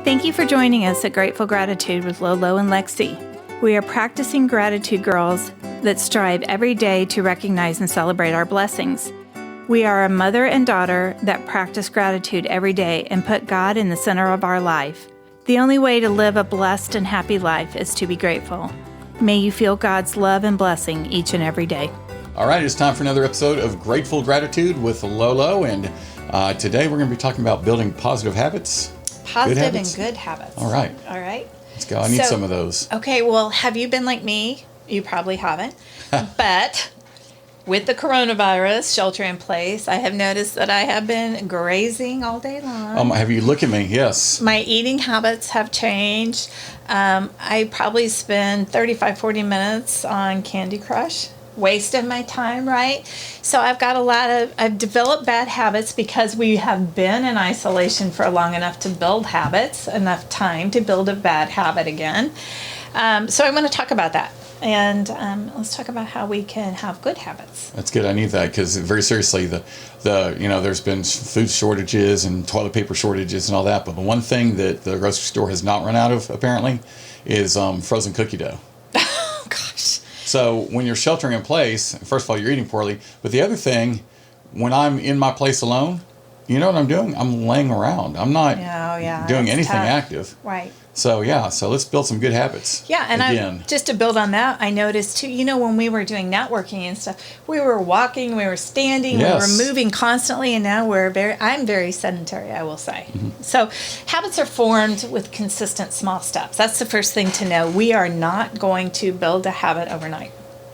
Thank you for joining us at Grateful Gratitude with Lolo and Lexi. We are practicing gratitude girls that strive every day to recognize and celebrate our blessings. We are a mother and daughter that practice gratitude every day and put God in the center of our life. The only way to live a blessed and happy life is to be grateful. May you feel God's love and blessing each and every day. All right, it's time for another episode of Grateful Gratitude with Lolo, and today we're going to be talking about building positive habits. Positive and good habits. All right. Let's go. I need some of those. Okay, well, have you been like me? You probably haven't. But with the coronavirus shelter in place, I have noticed that I have been grazing all day long. Have you look at me? Yes. My eating habits have changed. I probably spend 40 minutes on Candy Crush. Wasted my time, right? So I've developed bad habits because we have been in isolation for long enough to build habits, enough time to build a bad habit again. So I want to talk about that. And let's talk about how we can have good habits. That's good. I need that because very seriously, there's been food shortages and toilet paper shortages and all that. But the one thing that the grocery store has not run out of apparently is frozen cookie dough. Gosh. So when you're sheltering in place, first of all, you're eating poorly. But the other thing, when I'm in my place alone, you know what I'm doing? I'm laying around. I'm not doing anything active. Right. So let's build some good habits. Yeah, and just to build on that, I noticed too, when we were doing networking and stuff, we were walking, we were standing, yes. We were moving constantly, and now I'm very sedentary, I will say. Mm-hmm. So habits are formed with consistent small steps. That's the first thing to know. We are not going to build a habit overnight.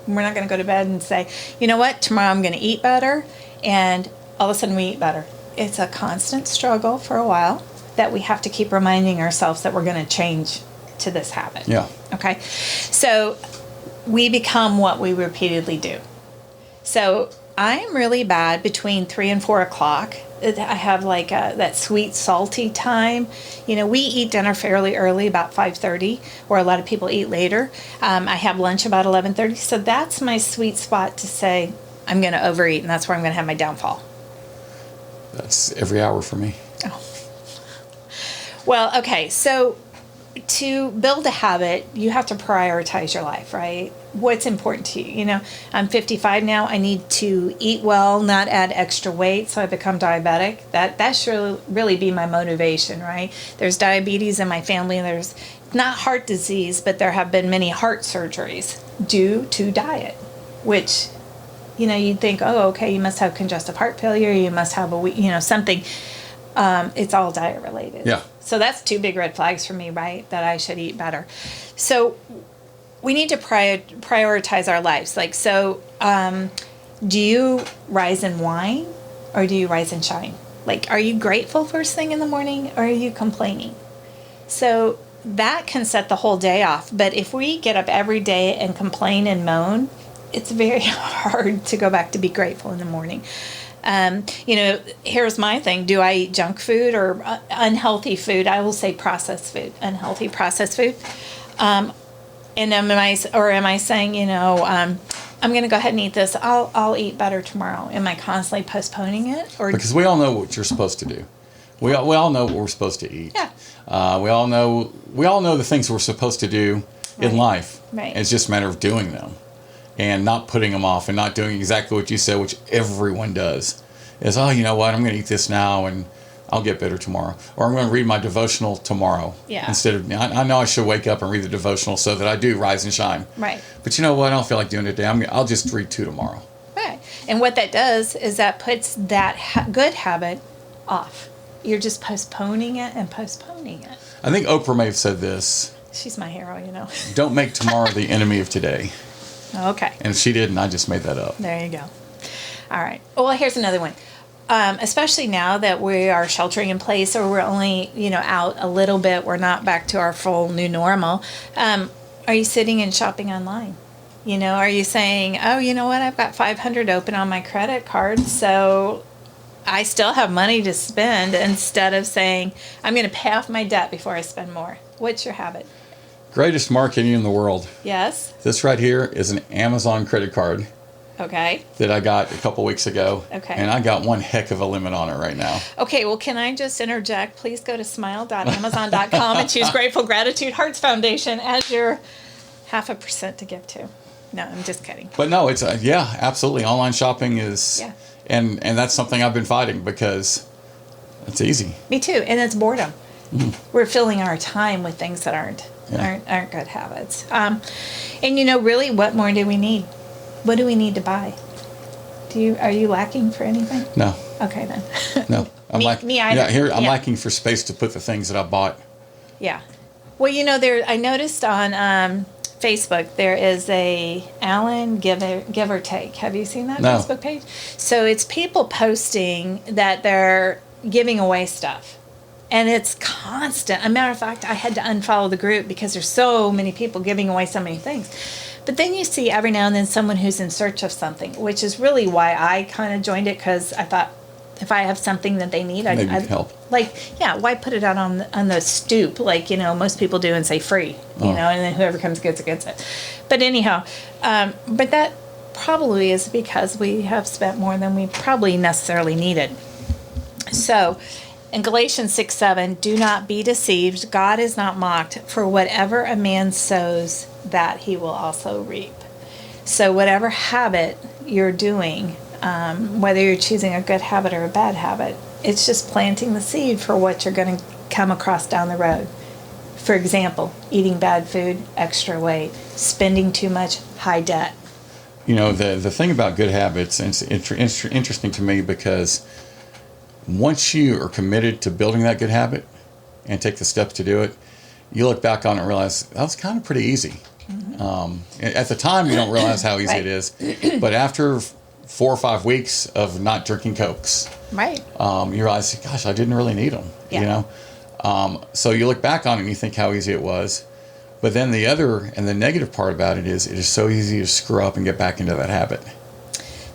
We're not going to go to bed and say, you know what, tomorrow I'm going to eat better, and all of a sudden we eat better. It's a constant struggle for a while that we have to keep reminding ourselves that we're going to change to this habit. Yeah. Okay. So we become what we repeatedly do. So I'm really bad between 3 and 4 o'clock. I have that sweet, salty time. We eat dinner fairly early, about 5:30, where a lot of people eat later. I have lunch about 11:30. So that's my sweet spot to say I'm going to overeat, and that's where I'm going to have my downfall. That's every hour for me. Oh. Well, okay, so to build a habit, you have to prioritize your life, right? What's important to you? I'm 55 now. I need to eat well, not add extra weight, so I become diabetic. That should really be my motivation, right? There's diabetes in my family, and there's not heart disease, but there have been many heart surgeries due to diet, which, you'd think, oh, okay, you must have congestive heart failure, you must have something. It's all diet related. Yeah. So that's 2 big red flags for me, right? That I should eat better. So we need to prioritize our lives. Do you rise and whine, or do you rise and shine? Are you grateful first thing in the morning, or are you complaining? So that can set the whole day off. But if we get up every day and complain and moan, it's very hard to go back to be grateful in the morning. Here's my thing. Do I eat junk food or unhealthy food? I will say processed food, unhealthy processed food. And am I saying, I'm going to go ahead and eat this. I'll eat better tomorrow. Am I constantly postponing it? Because we all know what you're supposed to do. We all know what we're supposed to eat. Yeah. We all know the things we're supposed to do in life. Right. It's just a matter of doing them. And not putting them off and not doing exactly what you said, which everyone does, is, oh, you know what, I'm going to eat this now and I'll get better tomorrow. Or I'm going to read my devotional tomorrow. Yeah. Instead of, I know I should wake up and read the devotional so that I do rise and shine. Right. But you know what, I don't feel like doing it today. I'll just read 2 tomorrow. Right. And what that does is that puts that good habit off. You're just postponing it and postponing it. I think Oprah may have said this. She's my hero, Don't make tomorrow the enemy of today. Okay. And she didn't. I just made that up. There you go. All right. Well, here's another one. Especially now that we are sheltering in place, or we're only, out a little bit, we're not back to our full new normal. Are you sitting and shopping online? Are you saying, oh, you know what? I've got $500 open on my credit card, so I still have money to spend, instead of saying, I'm going to pay off my debt before I spend more. What's your habit? Greatest marketing in the world. Yes. This right here is an Amazon credit card. Okay. that I got a couple weeks ago. Okay. And I got one heck of a limit on it right now. Okay, well, can I just interject? Please go to smile.amazon.com and choose Grateful Gratitude Hearts Foundation as your 0.5% to give to. No, I'm just kidding. But no, it's yeah, absolutely. Online shopping is, Yeah. and that's something I've been fighting because it's easy. Me too, and it's boredom. We're filling our time with things that aren't good habits. And really, what more do we need? What do we need to buy? Are you lacking for anything? No. Okay then. No. I'm Me either. I'm lacking for space to put the things that I bought. Yeah. Well, I noticed on Facebook there is a Alan Give or Take. Have you seen that No. Facebook page? So it's people posting that they're giving away stuff. And it's constant. A matter of fact, I had to unfollow the group because there's so many people giving away so many things. But then you see every now and then someone who's in search of something, which is really why I kind of joined it, because I thought if I have something that they need, I'd help. Why put it out on the stoop like most people do and say free, and then whoever comes gets it. But anyhow, but that probably is because we have spent more than we probably necessarily needed. So in Galatians 6:7, do not be deceived. God is not mocked. For whatever a man sows, that he will also reap. So whatever habit you're doing, whether you're choosing a good habit or a bad habit, it's just planting the seed for what you're going to come across down the road. For example, eating bad food, extra weight, spending too much, high debt. The thing about good habits, and it's interesting to me because once you are committed to building that good habit and take the steps to do it, you look back on it and realize that was kind of pretty easy. At the time, you don't realize how easy it is. But after 4 or 5 weeks of not drinking Cokes, right, you realize, gosh, I didn't really need them. Yeah. So you look back on it and you think how easy it was. But then the negative part about it is so easy to screw up and get back into that habit.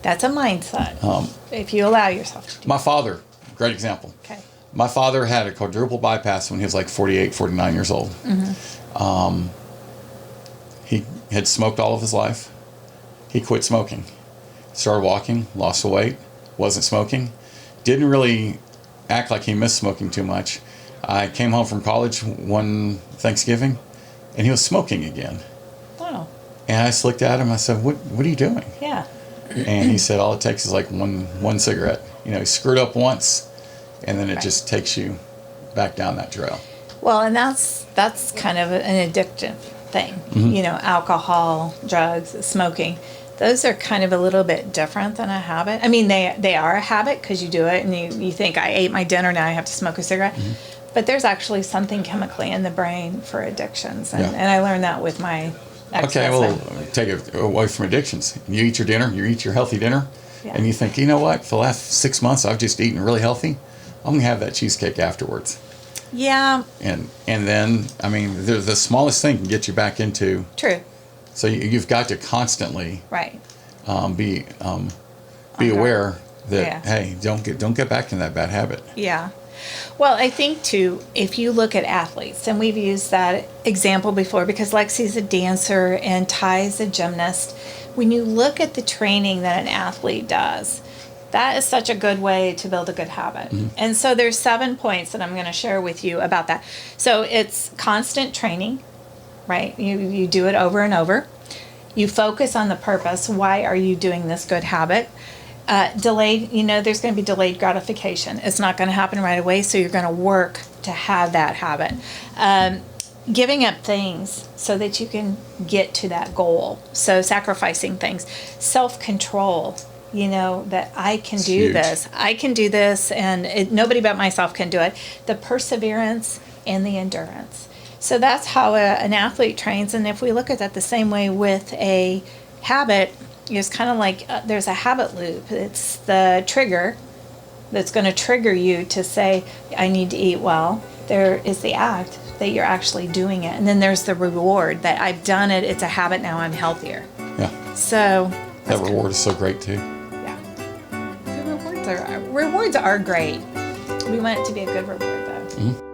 That's a mindset. If you allow yourself to do My father, great example. Okay. My father had a quadruple bypass when he was like 48, 49 years old. He had smoked all of his life. He quit smoking. Started walking, lost the weight, wasn't smoking. Didn't really act like he missed smoking too much. I came home from college one Thanksgiving, and he was smoking again. Wow. And I just looked at him. I said, "What are you doing?" Yeah. And he said, "All it takes is like one cigarette." He screwed up once, and then it just takes you back down that trail. Well, and that's kind of an addictive thing. Alcohol, drugs, smoking. Those are kind of a little bit different than a habit. I mean, they are a habit because you do it and you think, I ate my dinner, now I have to smoke a cigarette. But there's actually something chemically in the brain for addictions. And I learned that with my Okay, well, take it away from addictions. You eat your dinner, you eat your healthy dinner, and you think, you know what, for the last 6 months I've just eaten really healthy. I'm going to have that cheesecake afterwards. Yeah. And then, I mean, the smallest thing can get you back into. True. So you've got to constantly be aware that, hey, don't get back in that bad habit. Yeah. Well, I think, too, if you look at athletes, and we've used that example before because Lexi's a dancer and Ty's a gymnast, when you look at the training that an athlete does, that is such a good way to build a good habit. And so there's 7 points that I'm going to share with you about that. So it's constant training, right? You do it over and over. You focus on the purpose. Why are you doing this good habit? Delayed, there's going to be delayed gratification. It's not going to happen right away, so you're going to work to have that habit. Giving up things so that you can get to that goal. So sacrificing things. Self-control, that I can do this. I can do this, and nobody but myself can do it. The perseverance and the endurance. So that's how an athlete trains. And if we look at that the same way with a habit, it's kind of like there's a habit loop. It's the trigger that's going to trigger you to say, I need to eat well. There is the act that you're actually doing it. And then there's the reward that I've done it. It's a habit now. I'm healthier. Yeah. So that reward is so great too. Yeah. The rewards are great. We want it to be a good reward though.